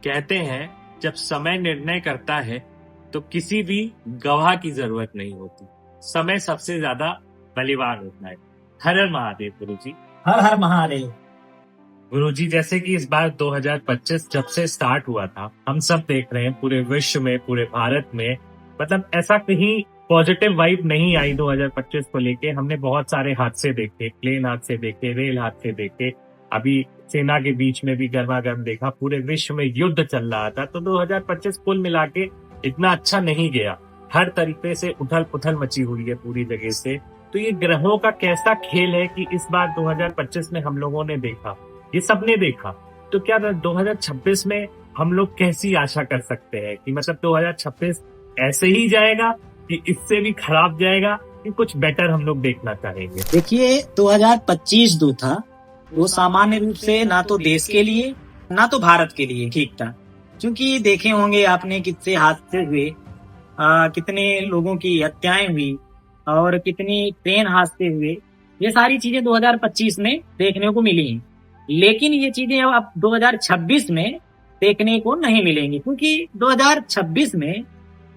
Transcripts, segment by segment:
कहते हैं जब समय निर्णय करता है तो किसी भी गवाह की जरूरत नहीं होती। समय सबसे ज्यादा बलिवान होता है। हर हर महादेव गुरुजी। हर हर महादेव। गुरुजी, जैसे कि इस बार 2025 जब से स्टार्ट हुआ था, हम सब देख रहे हैं पूरे विश्व में, पूरे भारत में, मतलब ऐसा कहीं पॉजिटिव वाइब नहीं आई 2025 को लेके। हमने बहुत सारे हादसे देखे, प्लेन हादसे देखे, रेल हादसे देखे, अभी सेना के बीच में भी गर्मागर्म देखा, पूरे विश्व में युद्ध चल रहा था। तो 2025 कुल मिला के इतना अच्छा नहीं गया। हर तरीके से उथल पुथल मची हुई है पूरी जगह से। तो ये ग्रहों का कैसा खेल है कि इस बार 2025 में हम लोगों ने देखा, ये सबने देखा। तो क्या 2026 में हम लोग कैसी आशा कर सकते हैं कि मतलब 2026 ऐसे ही जाएगा कि इससे भी खराब जाएगा, कि कुछ बेटर हम लोग देखना चाहेंगे? देखिए, 2025 जो था वो सामान्य रूप से ना तो देश के लिए ना तो भारत के लिए ठीक था, क्योंकि देखे होंगे आपने कितने हादसे हुए, कितने लोगों की हत्याएं हुई और कितनी ट्रेन हादसे हुए। ये सारी चीजें 2025 में देखने को मिली हैं, लेकिन ये चीजें अब 2026 में देखने को नहीं मिलेंगी, क्योंकि 2026 में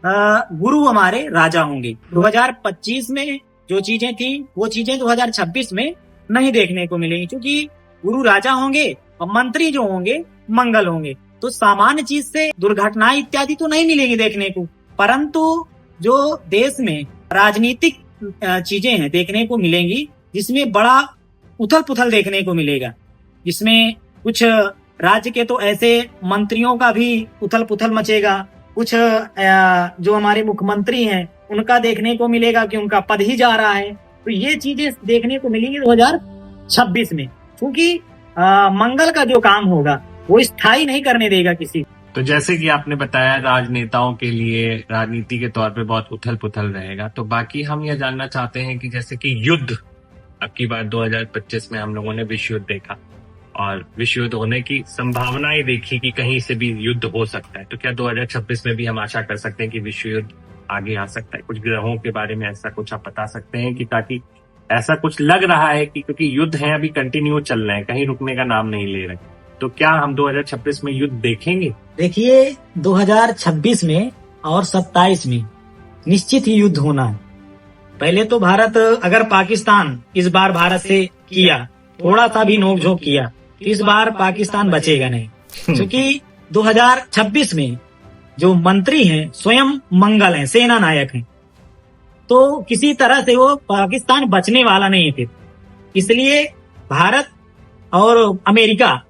गुरु हमारे राजा होंगे। 2025 में जो चीजें थी वो चीजें 2026 में नहीं देखने को मिलेंगी, क्योंकि गुरु राजा होंगे और मंत्री जो होंगे मंगल होंगे। तो सामान्य चीज से दुर्घटनाएं इत्यादि तो नहीं मिलेंगी देखने को, परंतु जो देश में राजनीतिक चीजें हैं देखने को मिलेंगी, जिसमें बड़ा उथल पुथल देखने को मिलेगा। जिसमें कुछ राज्य के तो ऐसे मंत्रियों का भी उथल पुथल मचेगा, कुछ जो हमारे मुख्यमंत्री हैं उनका देखने को मिलेगा कि उनका पद ही जा रहा है। तो ये चीजें देखने को मिलेंगी 2026 में, क्योंकि मंगल का जो काम होगा वो स्थायी नहीं करने देगा किसी। तो जैसे कि आपने बताया, राजनेताओं के लिए राजनीति के तौर पे बहुत उथल पुथल रहेगा। तो बाकी हम यह जानना चाहते हैं कि जैसे कि युद्ध, अब की बार 2025 में हम लोगों ने विश्व युद्ध देखा और विश्व युद्ध होने की संभावनाएं देखी कि कहीं से भी युद्ध हो सकता है। तो क्या 2026 में भी हम आशा कर सकते हैं कि विश्व युद्ध आगे आ सकता है? कुछ ग्रहों के बारे में ऐसा कुछ आप बता सकते हैं कि, ताकि ऐसा कुछ लग रहा है कि क्योंकि युद्ध है अभी कंटिन्यू चल रहे हैं, कहीं रुकने का नाम नहीं ले रहे, तो क्या हम 2026 में युद्ध देखेंगे? देखिए, 2026 में और 27 में निश्चित ही युद्ध होना है। पहले तो भारत, अगर पाकिस्तान इस बार भारत से किया, थोड़ा सा भी नोकझोंक किया, तो इस बार पाकिस्तान बचेगा नहीं, क्योंकि 2026 में जो मंत्री हैं स्वयं मंगल हैं, सेना नायक हैं। तो किसी तरह से वो पाकिस्तान बचने वाला नहीं थे। इसलिए भारत और अमेरिका,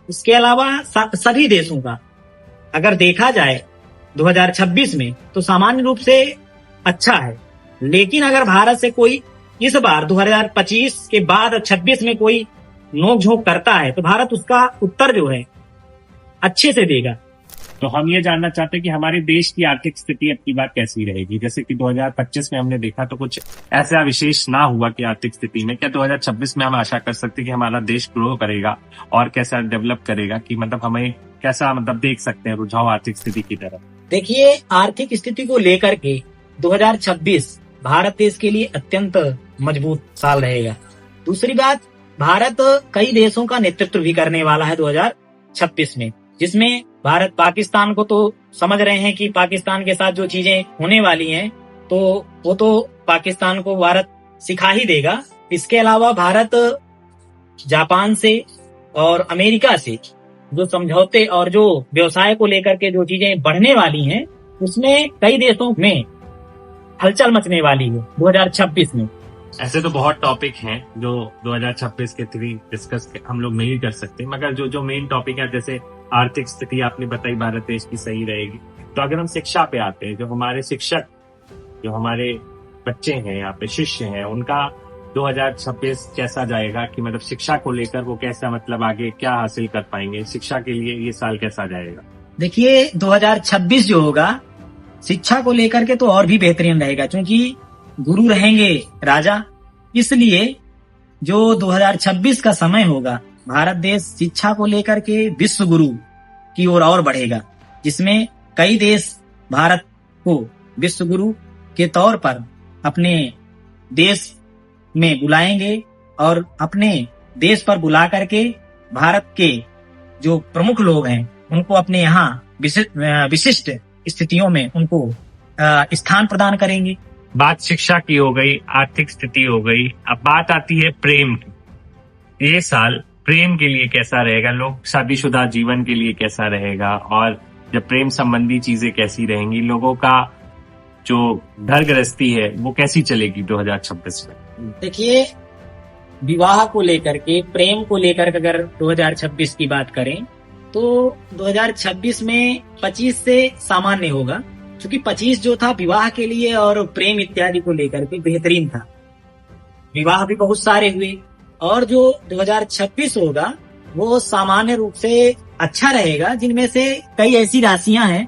इसके अलावा सभी देशों का अगर देखा जाए 2026 में तो सामान्य रूप से अच्छा है। लेकिन अगर भारत से कोई इस बार 2025 के बाद 26 में कोई नोकझोंक करता है तो भारत उसका उत्तर जो है अच्छे से देगा। तो हम ये जानना चाहते हैं कि हमारे देश की आर्थिक स्थिति अब की बार कैसी रहेगी? जैसे कि 2025 में हमने देखा तो कुछ ऐसा विशेष ना हुआ कि आर्थिक स्थिति में, क्या 2026 में हम आशा कर सकते हैं कि हमारा देश ग्रो करेगा और कैसा डेवलप करेगा, कि मतलब हमें कैसा मतलब देख सकते हैं रुझाव आर्थिक स्थिति की तरफ? देखिए, आर्थिक स्थिति को लेकर के 2026 भारत देश के लिए अत्यंत मजबूत साल रहेगा। दूसरी बात, भारत कई देशों का नेतृत्व भी करने वाला है 2026 में, जिसमें भारत पाकिस्तान को तो समझ रहे हैं कि पाकिस्तान के साथ जो चीजें होने वाली हैं तो वो तो पाकिस्तान को भारत सिखा ही देगा। इसके अलावा भारत जापान से और अमेरिका से जो समझौते और जो व्यवसाय को लेकर के जो चीजें बढ़ने वाली हैं, उसमें कई देशों में हलचल मचने वाली है 2026 में। ऐसे तो बहुत टॉपिक हैं जो 2026 के थ्री डिस्कस हम लोग नहीं कर सकते, मगर जो मेन टॉपिक है, जैसे आर्थिक स्थिति आपने बताई भारत देश की सही रहेगी। तो अगर हम शिक्षा पे आते हैं, जो हमारे शिक्षक, जो हमारे बच्चे हैं यहाँ पे शिष्य हैं, उनका 2026 कैसा जाएगा, कि मतलब शिक्षा को लेकर वो कैसा, मतलब आगे क्या हासिल कर पाएंगे, शिक्षा के लिए ये साल कैसा जाएगा? देखिए, 2026 जो होगा शिक्षा को लेकर के तो और भी बेहतरीन रहेगा, क्योंकि गुरु रहेंगे राजा। इसलिए जो 2026 का समय होगा, भारत देश शिक्षा को लेकर के विश्व गुरु की ओर और बढ़ेगा, जिसमें कई देश भारत को विश्व गुरु के तौर पर अपने देश में बुलाएंगे और अपने देश पर बुला करके भारत के जो प्रमुख लोग हैं उनको अपने यहाँ विशिष्ट स्थितियों में उनको स्थान प्रदान करेंगे। बात शिक्षा की हो गई, आर्थिक स्थिति हो गई, अब बात आती है प्रेम की। ये साल प्रेम के लिए कैसा रहेगा, लोग शादीशुदा जीवन के लिए कैसा रहेगा, और जब प्रेम संबंधी चीजें कैसी रहेंगी, लोगों का जो घर गृहस्थी है वो कैसी चलेगी 2026 में? देखिए, विवाह को लेकर के, प्रेम को लेकर के अगर 2026 की बात करें तो 2026 में 25 से सामान्य होगा, क्योंकि 25 जो था विवाह के लिए और प्रेम इत्यादि को लेकर के बेहतरीन था। विवाह भी बहुत सारे हुए, और जो 2026 होगा वो सामान्य रूप से अच्छा रहेगा, जिनमें से कई ऐसी राशियां हैं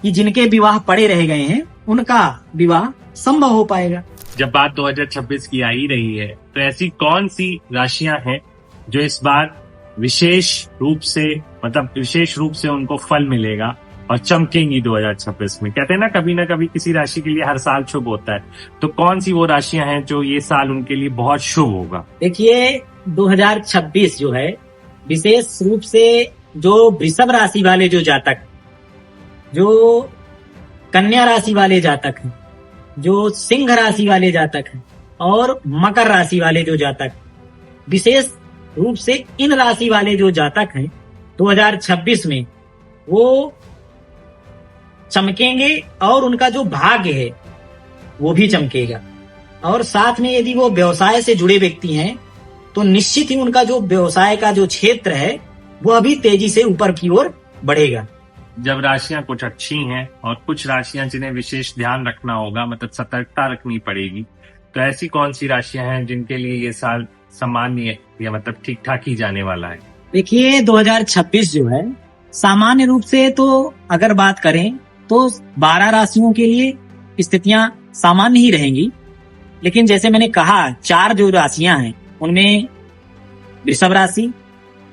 कि जिनके विवाह पड़े रह गए हैं, उनका विवाह संभव हो पाएगा। जब बात 2026 की आ ही रही है, तो ऐसी कौन सी राशियां हैं जो इस बार विशेष रूप से उनको फल मिलेगा और चमकेंगी 2026 में? कहते हैं ना कभी किसी राशि के लिए हर साल शुभ होता है, तो कौन सी वो राशियां हैं जो ये साल उनके लिए बहुत शुभ होगा? देखिए, 2026 जो है विशेष रूप से जो वृषभ राशि वाले जो जातक, जो कन्या राशि वाले जातक हैं, जो सिंह राशि वाले जातक हैं और मकर राशि वाले जो जातक, विशेष रूप से इन राशि वाले जो जातक हैं 2026 में वो चमकेंगे, और उनका जो भाग्य है वो भी चमकेगा। और साथ में यदि वो व्यवसाय से जुड़े व्यक्ति हैं तो निश्चित ही उनका जो व्यवसाय का जो क्षेत्र है वो अभी तेजी से ऊपर की ओर बढ़ेगा। जब राशियां कुछ अच्छी हैं और कुछ राशियां जिन्हें विशेष ध्यान रखना होगा, मतलब सतर्कता रखनी पड़ेगी, तो ऐसी कौन सी राशियां हैं जिनके लिए ये साल सामान्य या मतलब ठीक ठाक ही जाने वाला है? देखिए, 2026 जो है सामान्य रूप से तो अगर बात करें तो 12 राशियों के लिए स्थितियां सामान्य ही रहेंगी, लेकिन जैसे मैंने कहा 4 जो राशियां हैं उनमें वृषभ राशि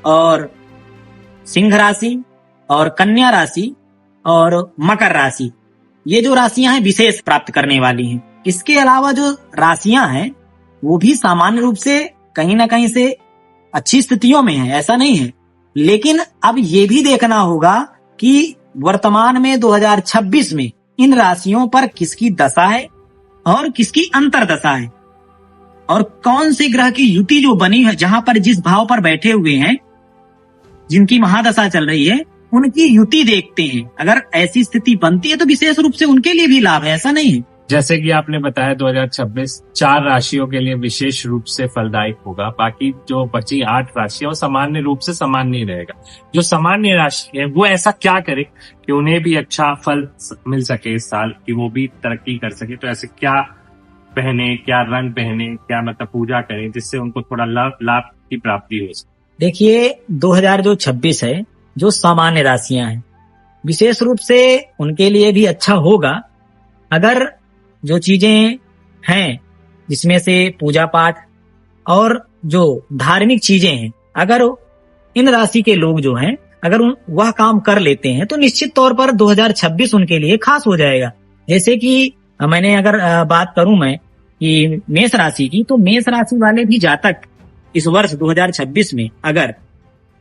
और सिंह राशि और कन्या राशि और मकर राशि, ये जो राशियां हैं विशेष प्राप्त करने वाली हैं। इसके अलावा जो राशियां हैं वो भी सामान्य रूप से कहीं ना कहीं से अच्छी स्थितियों में है, ऐसा नहीं है। लेकिन अब ये भी देखना होगा कि वर्तमान में 2026 में इन राशियों पर किसकी दशा है और किसकी अंतरदशा है, और कौन से ग्रह की युति जो बनी है, जहां पर जिस भाव पर बैठे हुए हैं, जिनकी महादशा चल रही है, उनकी युति देखते हैं। अगर ऐसी स्थिति बनती है तो विशेष रूप से उनके लिए भी लाभ है, ऐसा नहीं है। जैसे कि आपने बताया 2026 4 राशियों के लिए विशेष रूप से फलदायक होगा, बाकी जो बची 8 राशियां सामान्य रूप से सामान्य ही रहेगा। जो सामान्य राशि है वो ऐसा क्या करे कि उन्हें भी अच्छा फल मिल सके इस साल, कि वो भी तरक्की कर सके? तो ऐसे क्या पहने, क्या रंग पहने, क्या मतलब पूजा करें जिससे उनको थोड़ा लाभ की प्राप्ति हो सके? देखिए, 2026 है जो सामान्य राशियां हैं, विशेष रूप से उनके लिए भी अच्छा होगा अगर जो चीजें हैं जिसमें से पूजा पाठ और जो धार्मिक चीजें हैं, अगर इन राशि के लोग जो हैं अगर वह काम कर लेते हैं तो निश्चित तौर पर 2026 उनके लिए खास हो जाएगा। जैसे कि मैंने अगर बात करूं मैं कि मेष राशि की, तो मेष राशि वाले भी जातक इस वर्ष 2026 में अगर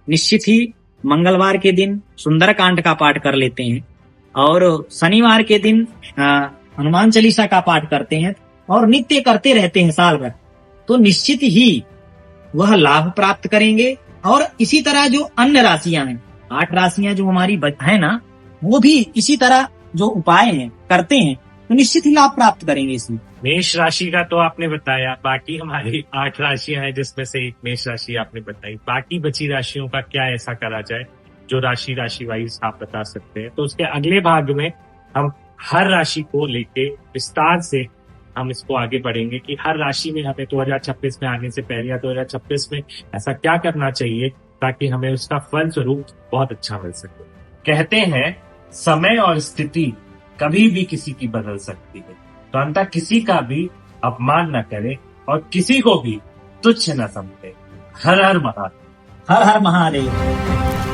निश्चित ही मंगलवार के दिन सुंदरकांड का पाठ कर लेते हैं और शनिवार के दिन हनुमान चालीसा का पाठ करते हैं और नित्य करते रहते हैं साल भर, तो निश्चित ही वह लाभ प्राप्त करेंगे। और इसी तरह जो अन्य राशियां हैं, 8 राशियां जो हमारी है ना, वो भी इसी तरह जो उपाय हैं करते हैं तो निश्चित ही लाभ प्राप्त करेंगे इसमें। मेष राशि का तो आपने बताया, बाकी हमारी 8 राशियां हैं जिसमें से एक मेष राशि आपने बताई, बाकी बची राशियों का क्या ऐसा करा जाए जो राशि वाइज आप बता सकते हैं? तो उसके अगले भाग में हम हर राशि को लेके विस्तार से हम इसको आगे बढ़ेंगे कि हर राशि में हमें 2026 में आने से पहले या 2026 में ऐसा क्या करना चाहिए ताकि हमें उसका फल स्वरूप बहुत अच्छा मिल सके। कहते हैं समय और स्थिति कभी भी किसी की बदल सकती है, तो अंततः किसी का भी अपमान न करे और किसी को भी तुच्छ न समझे। हर हर महादेव। हर हर महादेव।